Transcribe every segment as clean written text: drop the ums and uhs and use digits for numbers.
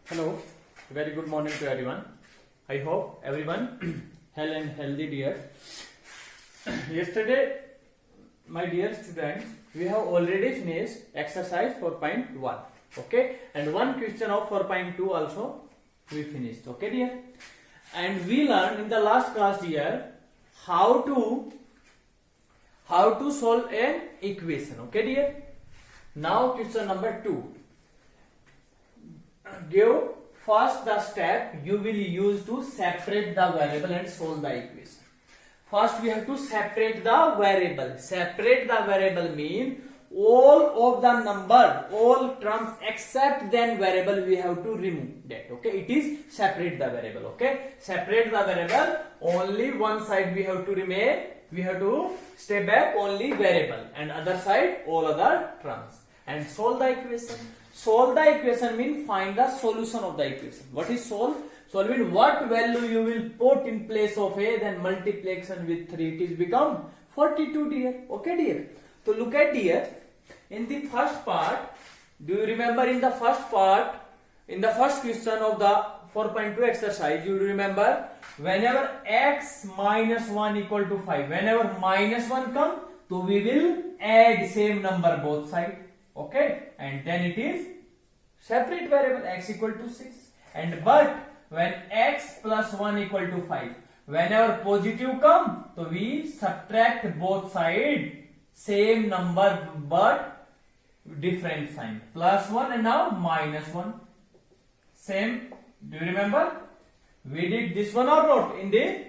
Hello, very good morning to everyone. I hope everyone healthy dear. Yesterday, my dear students, we have already finished exercise 4.1. Okay, and one question of 4.2 also we finished. Okay, dear. And we learned in the last class, dear, how to solve an equation. Okay, dear. Now question number 2. Give first the step you will use to separate the variable and solve the equation. First we have to separate the variable. Separate the variable mean all of the number, all terms except then variable we have to remove that. Okay, it is separate the variable. Okay, separate the variable, only one side we have to remain, we have to stay back only variable, and other side all other terms, and solve the equation. Solve the equation means find the solution of the equation. What is solve? Solve means what value you will put in place of a, then multiplication with 3, it is become 42, dear. Okay, dear. So look at here. In the first part, do you remember in the first part, in the first question of the 4.2 exercise, you remember whenever x minus 1 equal to 5, whenever minus 1 come, so we will add same number both sides. Okay, and then it is separate variable x equal to 6. And but when x plus 1 equal to 5, whenever positive come, so we subtract both sides same number but different sign, plus 1 and now minus 1. Same, do you remember? We did this one or not in the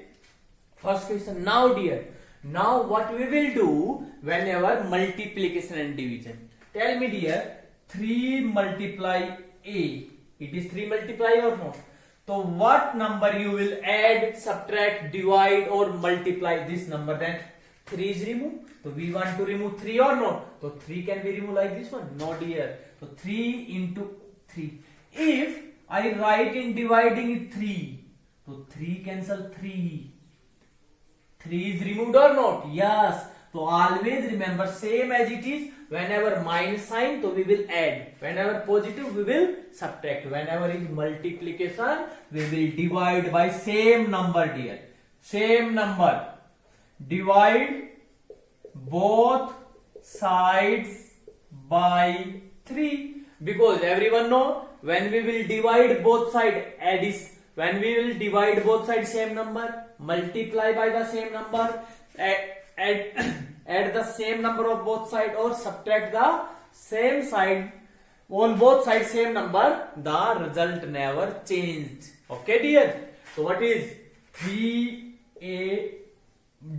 first question. Now dear, now what we will do whenever multiplication and division. Tell me dear, 3 multiply a, it is 3 multiply or not? So what number you will add, subtract, divide or multiply this number, then 3 is removed. So we want to remove 3 or not? So 3 can be removed like this one? No dear. So 3 into 3. If I write in dividing it 3, so 3 cancel 3. 3 is removed or not? Yes. So always remember same as it is. Whenever minus sign, so we will add. Whenever positive, we will subtract. Whenever is multiplication, we will divide by same number, dear. Same number. Divide both sides by 3. Because everyone know when we will divide both sides, when we will divide both sides same number, multiply by the same number, add the same number of both sides or subtract the same side on both sides same number, the result never changed. Okay, dear. So what is 3a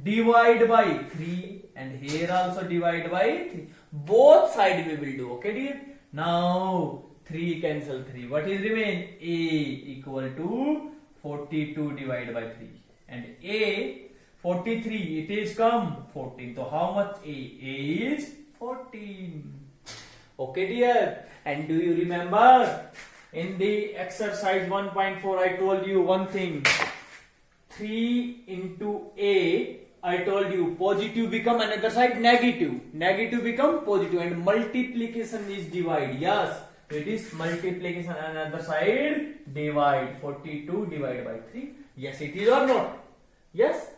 divide by 3 and here also divide by 3. Both sides we will do. Okay, dear. Now 3 cancel 3. What is remain? A equal to 42 divided by 3 and a 43, it is come 14. So how much a? A is 14. Okay, dear. And do you remember in the exercise 1.4 I told you one thing. 3 into a, I told you positive become another side negative. Negative become positive and multiplication is divide. Yes, it is multiplication another side divide. 42 divided by 3. Yes, it is or not? Yes.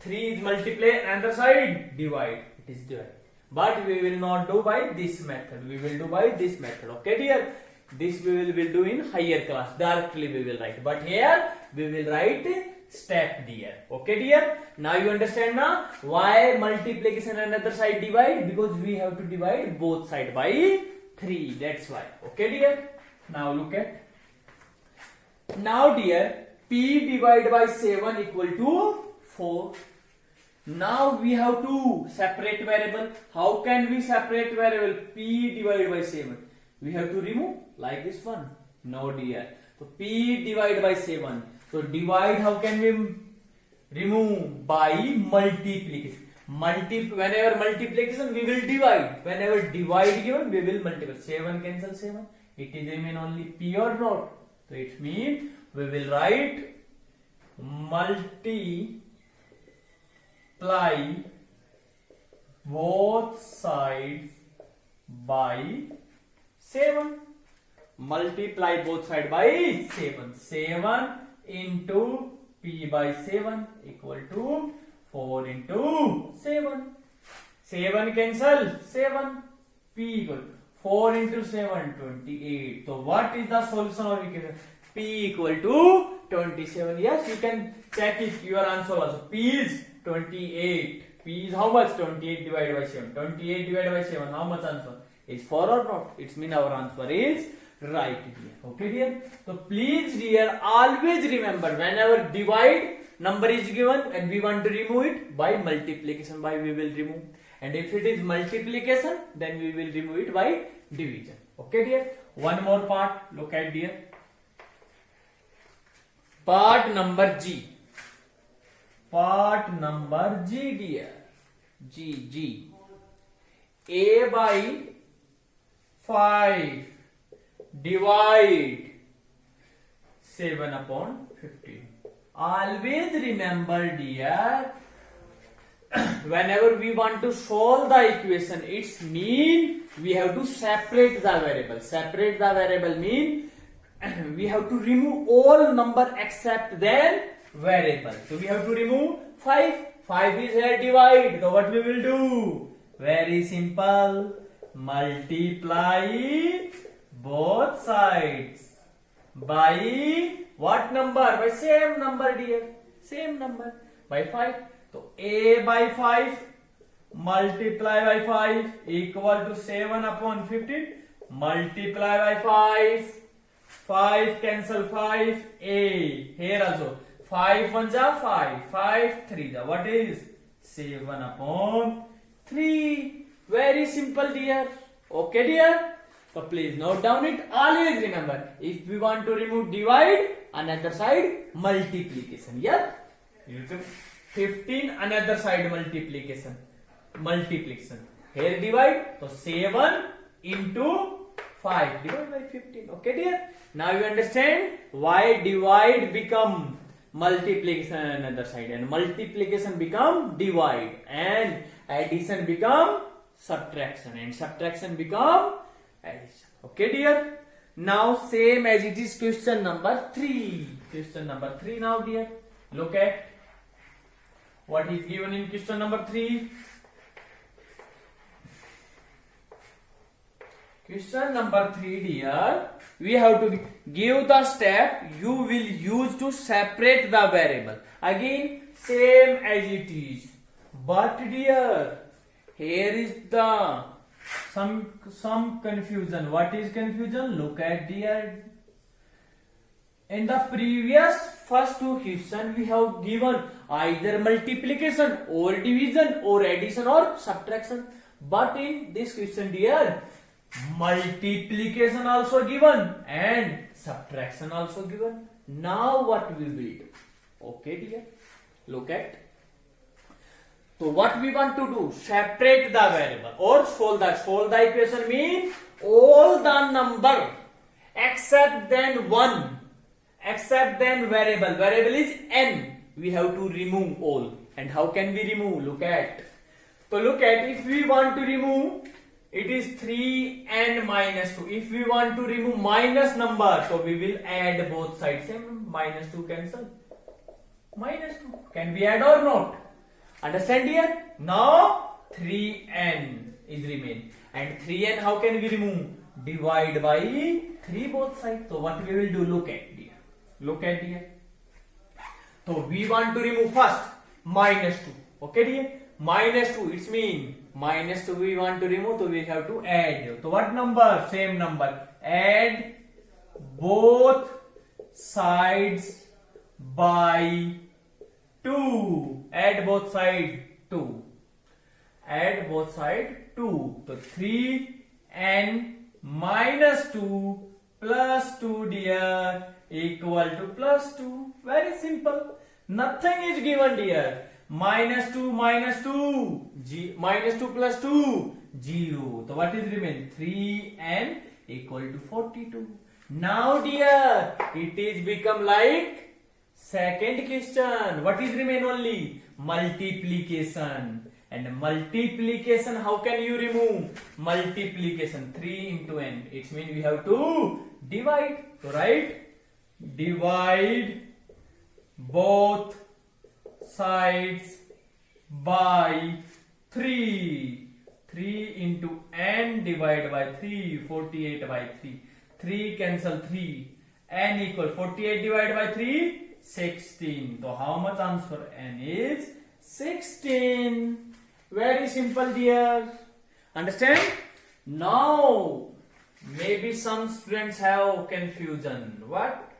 3 is multiply and the side divide, it is divide. But we will not do by this method, we will do by this method. Okay, dear. This we will do in higher class, directly we will write. But here we will write step, dear. Okay, dear. Now you understand now why multiplication and other side divide? Because we have to divide both side by 3. That's why. Okay, dear. Now look at. Now dear, p divided by 7 equal to 4. Now we have to separate variable. How can we separate variable? P divided by 7. We have to remove like this one. No, dear. So p divided by 7. So divide, how can we remove? By multiplication. Whenever multiplication, we will divide. Whenever divide given, we will multiply. 7 cancel 7. It is remain only p or not. So it means we will write multiply both sides by 7. multiply both side by 7. 7 into p by 7 equal to 4 into 7. 7 cancel 7, p equal 4 into 7 28. So what is the solution of equation? P equal to 27. Yes, you can check it your answer also. P is 28. P is how much? 28 divided by 7. 28 divided by 7. How much answer? Is 4 or not? It means our answer is right here. Okay dear. So please dear, always remember whenever divide number is given and we want to remove it, by multiplication by we will remove. And if it is multiplication, then we will remove it by division. Okay dear. One more part. Look at dear. Part number G. Part number G dear. G. A by 5 divide 7 upon 15. Always remember dear, whenever we want to solve the equation, it's mean we have to separate the variable. Separate the variable mean we have to remove all number except then variable. So we have to remove 5. 5 is here divide. So what we will do? Very simple. Multiply both sides by what number? By same number dear. Same number. By 5. So a by 5 multiply by 5 equal to 7 upon 15. Multiply by 5. 5 cancel 5. A. Here also. 5 1 ja 5. 5 3 ja. What is? 7 upon 3. Very simple dear. Okay dear. So please note down it. Always remember, if we want to remove divide, another side multiplication. Yeah. 15 another side multiplication. Here divide. So 7 into 5 divided by 15. Okay dear. Now you understand why divide become multiplication on another side and multiplication become divide and addition become subtraction and subtraction become addition. Okay dear. Now same as it is question number 3. Question number 3 now dear. Look at what is given in question number 3. Question number 3 dear. We have to give the step you will use to separate the variable. Again same as it is. But dear, here is the some confusion. What is confusion? Look at dear. In the previous first two questions we have given either multiplication or division or addition or subtraction. But in this question dear, multiplication also given and subtraction also given. Now what we will do? Okay dear. Look at. So what we want to do? Separate the variable or solve the equation means all the number except then one, except then variable. Variable is n. We have to remove all. And how can we remove? Look at. So look at, if we want to remove, it is 3n minus 2. If we want to remove minus number, so we will add both sides. Same minus 2 cancel. Minus 2. Can we add or not? Understand here? Now 3n is remain. And 3n how can we remove? Divide by 3 both sides. So what we will do? Look at here. Look at here. So we want to remove first minus 2. Okay dear? Minus 2, it's mean minus 2 we want to remove, so we have to add. So what number? Same number. Add both sides by 2. Add both sides 2. Add both sides 2. So 3n minus 2 plus 2 dear equal to plus 2. Very simple. Nothing is given dear. Minus 2 minus 2. Minus 2 plus 2. 0. So what is remain? 3n equal to 42. Now dear, it is become like second question. What is remain only? Multiplication. And multiplication, how can you remove? Multiplication, 3 into n. It means we have to divide. So write, divide both sides by 3. 3 into n divided by 3, 48 by 3. 3 cancel 3. N equal 48 divided by 3, 16. So how much answer? N is 16. Very simple, dear. Understand? Now, maybe some students have confusion. What?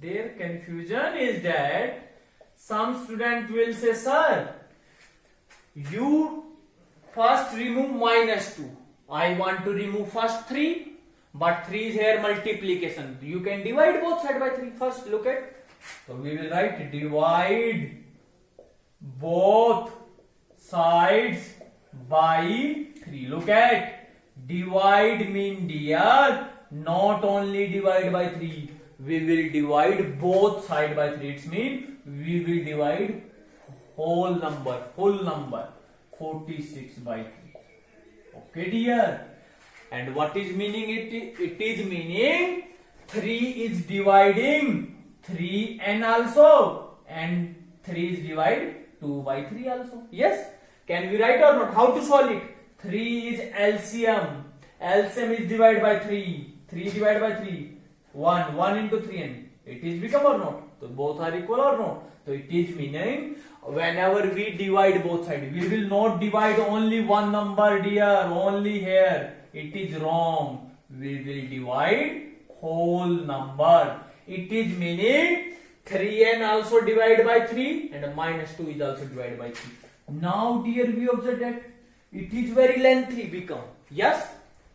Their confusion is that some student will say, sir, you first remove -2. I want to remove first 3, but 3 is here multiplication. You can divide both sides by 3. First, look at. So we will write divide both sides by 3. Look at, divide mean, dear, not only divide by 3. We will divide both sides by 3. It means we will divide whole number, 46 by 3. Okay, dear. And what is meaning it? It is meaning 3 is dividing 3n also, and 3 is divided 2 by 3 also. Yes? Can we write or not? How to solve it? 3 is LCM. LCM is divided by 3. 3 divided by 3. 1. 1 into 3n. It is become or not? So both are equal or not? So it is meaning whenever we divide both sides, we will not divide only one number, dear, only here. It is wrong. We will divide whole number. It is meaning 3n also divided by 3 and -2 is also divided by 3. Now, dear, we observe that it is very lengthy become. Yes?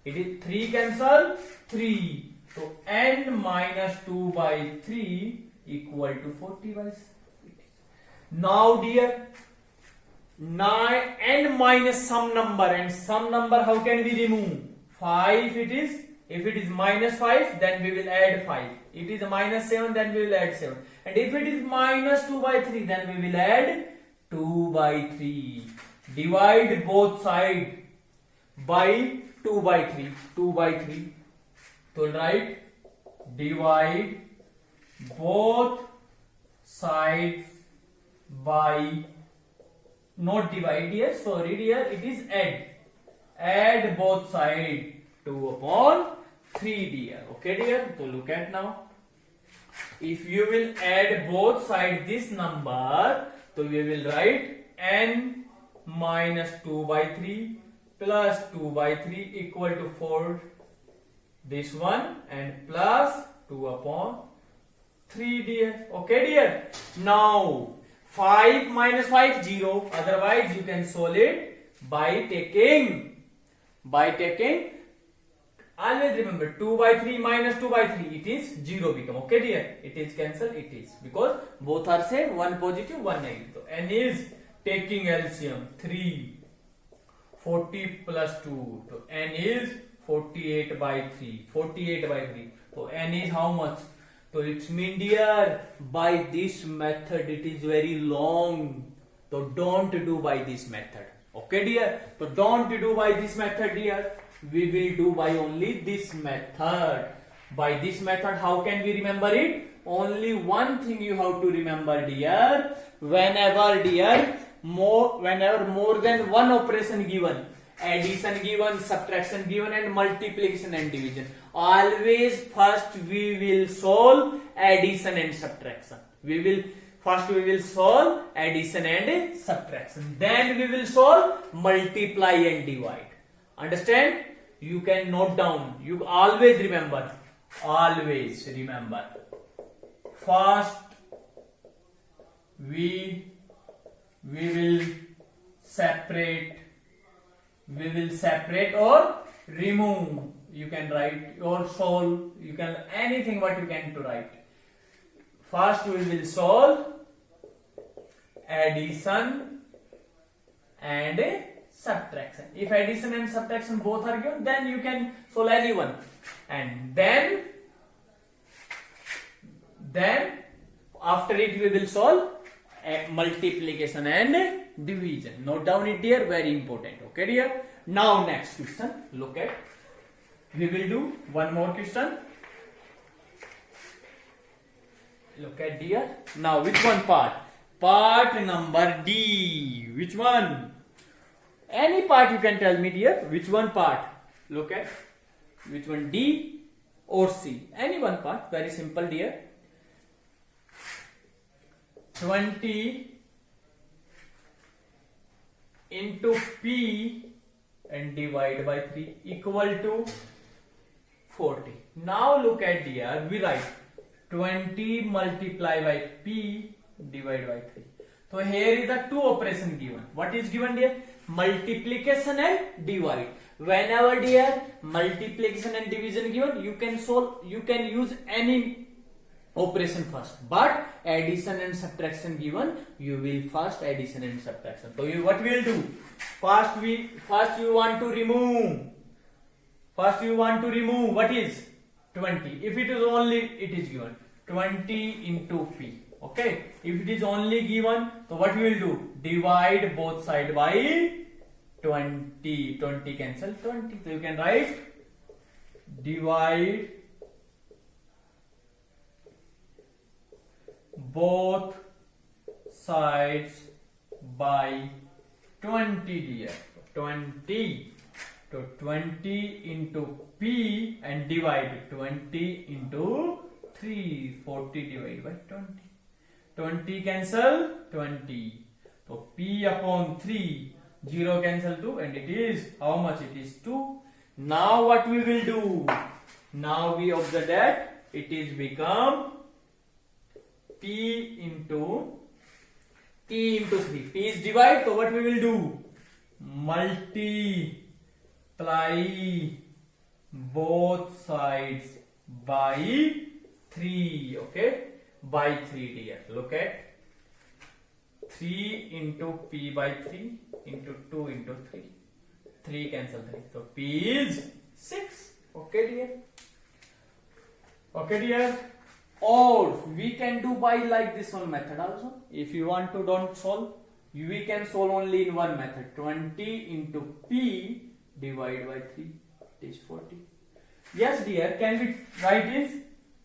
It is 3 cancel 3. So n minus 2 by 3 equal to 40 by 3. Now, dear, n minus some number, and some number how can we remove? 5 it is. If it is -5, then we will add 5. It is -7, then we will add 7. And if it is -2 by 3, then we will add 2 by 3. Divide both sides by 2 by 3. 2 by 3. So write, divide both sides by, not divide, dear, sorry, dear, it is add. Add both sides 2 upon 3, dear. Okay, dear. So look at now. If you will add both sides this number, so we will write n minus 2 by 3 plus 2 by 3 equal to 4. This one and plus 2 upon 3, dear. Okay, dear. Now 5 minus 5 0. Otherwise you can solve it by taking. Always remember 2 by 3 minus 2 by 3, it is 0 become. Okay, dear. It is cancelled. It is because both are same, one positive, one negative. So n is taking LCM 3. 40 plus 2. So n is 48 by 3. 48 by 3. So n is how much? So it's mean, dear, by this method it is very long. So don't do by this method. Okay, dear. So don't do by this method, dear. We will do by only this method. By this method, how can we remember it? Only one thing you have to remember, dear. Whenever more than one operation given, addition given, subtraction given, and multiplication and division, always first we will solve addition and subtraction. First we will solve addition and subtraction. Then we will solve multiply and divide. Understand? You can note down. You always remember. First we will separate or remove. You can write or solve. You can anything what you can to write. First we will solve addition and subtraction. If addition and subtraction both are given, then you can solve any one. And then after it we will solve multiplication and division. Note down it dear, very important. Okay dear. Now next question, look at. We will do one more question. Look at dear. Now which one part? Part number D. Which one? Any part you can tell me dear. Which one part? Look at. Which one? D or C? Any one part. Very simple dear. 20 into P and divide by 3 equal to 40. Now look at dear. We write 20 multiply by P divide by 3. So here is the two operation given. What is given dear? Multiplication and divide. Whenever dear multiplication and division given, you can solve, you can use any operation first. But addition and subtraction given, you will first addition and subtraction. So you what will do? First you want to remove. First you want to remove what is 20. If it is only, it is given 20 into P. Okay. If it is only given, so what we will do? Divide both side by 20. 20 cancel 20. So you can write divide both sides by 20 dear. 20. So 20 into P and divide 20 into 3. 40 divided by 20. 20 cancel 20. So P upon 3. 0 cancel 2 and it is how much? It is 2. Now what we will do? Now we observe that it is become P into 3. P is divide, so what we will do? Multiply both sides by 3. Okay, by 3 dear. Look at 3 into P by 3 into 2 into 3. 3 cancel 3. So P is 6. Okay dear. Okay dear. Or we can do by like this one method also. If you want to don't solve, we can solve only in one method. 20 into P divide by 3. It is 40. Yes dear, can we write this?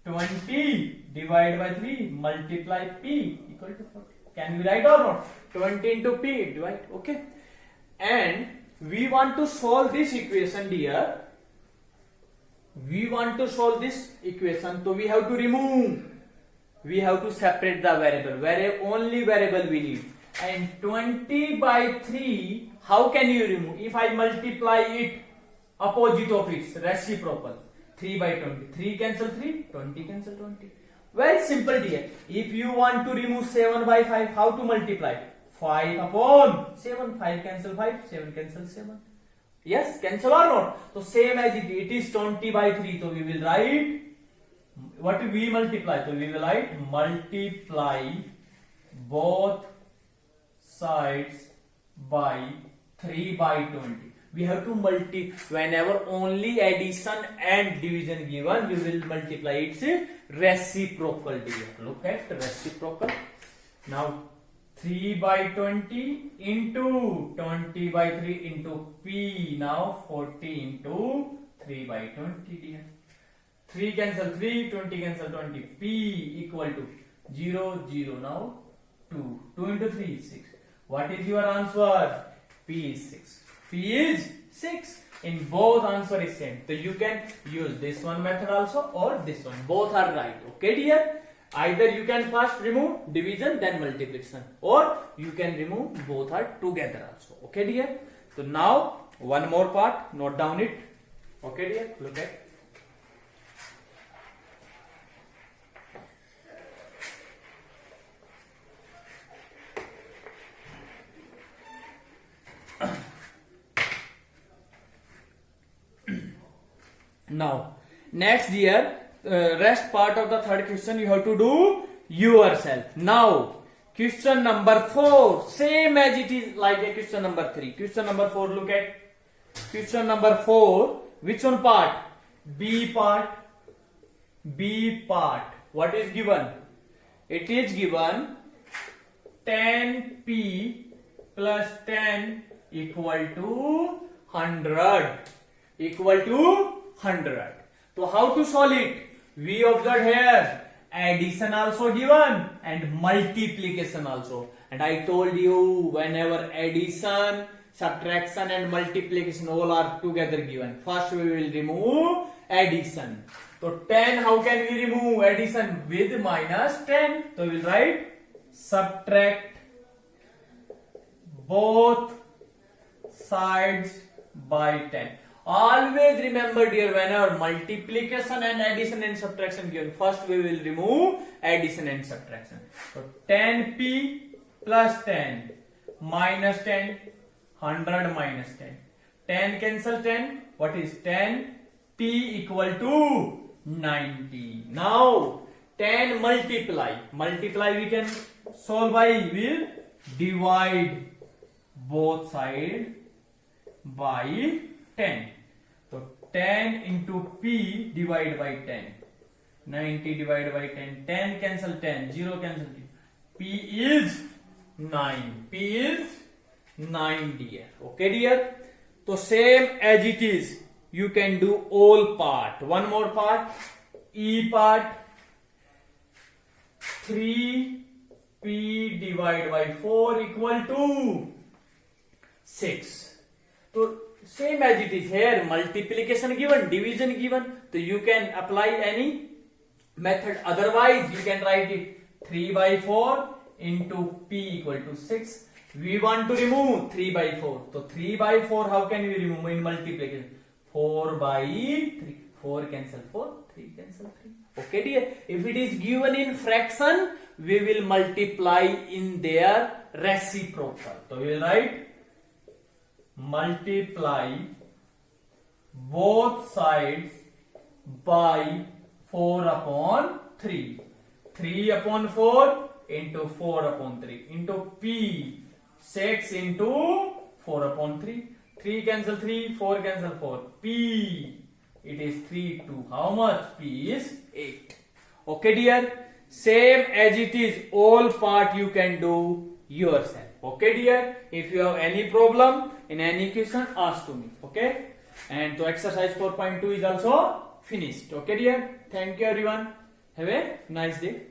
20 divide by 3 multiply P equal to 40. Can we write or not? 20 into P divide. Okay. And we want to solve this equation dear. We want to solve this equation, so we have to remove. We have to separate the variable. Only variable we need. And 20 by 3, how can you remove? If I multiply it opposite of its reciprocal, 3 by 20. 3 cancel 3, 20 cancel 20. Very simple dear. If you want to remove 7 by 5, how to multiply? 5 upon 7. 5 cancel 5, 7 cancel 7. Yes, cancel or not? So same as it is 20 by 3. So we will write, what we multiply? So we will write multiply both sides by 3 by 20. We have to whenever only addition and division given, we will multiply its reciprocal dear. Look at reciprocal. Now 3 by 20 into 20 by 3 into P. Now 40 into 3 by 20 dear. 3 cancel 3, 20 cancel 20. P equal to 0, 0. Now 2. 2 into 3 is 6. What is your answer? P is 6. P is 6. In both answer is same. So you can use this one method also or this one. Both are right. Okay dear. Either you can first remove division then multiplication, or you can remove both are together also. Okay dear. So now one more part. Note down it. Okay dear. Look at. Now, next dear, rest part of the third question you have to do yourself. Now, question number 4, same as it is like a question number 3. Question number 4, look at question number 4. Which one part? B part. B part. What is given? It is given 10p plus 10 equal to 100. Equal to 100. So how to solve it? We observe here addition also given and multiplication also. And I told you whenever addition, subtraction and multiplication all are together given, first we will remove addition. So 10, how can we remove addition? With minus 10. So we will write subtract both sides by 10. Always remember dear, whenever multiplication and addition and subtraction given, first we will remove addition and subtraction. So 10p plus 10 minus 10, 100 minus 10. 10 cancel 10. What is 10? P equal to 90. Now 10 multiply. Multiply we can solve by, will divide both sides by 10. So 10 into P divided by 10. 90 divided by 10. 10 cancel 10. 0 cancel 0. P is 9. P is 9 dear. Okay dear. So same as it is, you can do all part. One more part. E part. 3p divided by 4 equal to 6. So same as it is here, multiplication given, division given. So you can apply any method. Otherwise you can write it 3 by 4 into p equal to 6. We want to remove 3 by 4. So 3 by 4 how can we remove in multiplication? 4 by 3. 4 cancel 4, 3 cancel 3. Okay dear. If it is given in fraction, we will multiply in their reciprocal. So we will write multiply both sides by 4 upon 3. 3 upon 4 into 4 upon 3 into p. 6 into 4 upon 3. 3 cancel 3, 4 cancel 4. P. It is 3 to how much? P is 8. Okay dear. Same as it is, all part you can do yourself. Okay dear. If you have any problem in any question, ask to me. Okay. And so exercise 4.2 is also finished. Okay dear. Thank you everyone. Have a nice day.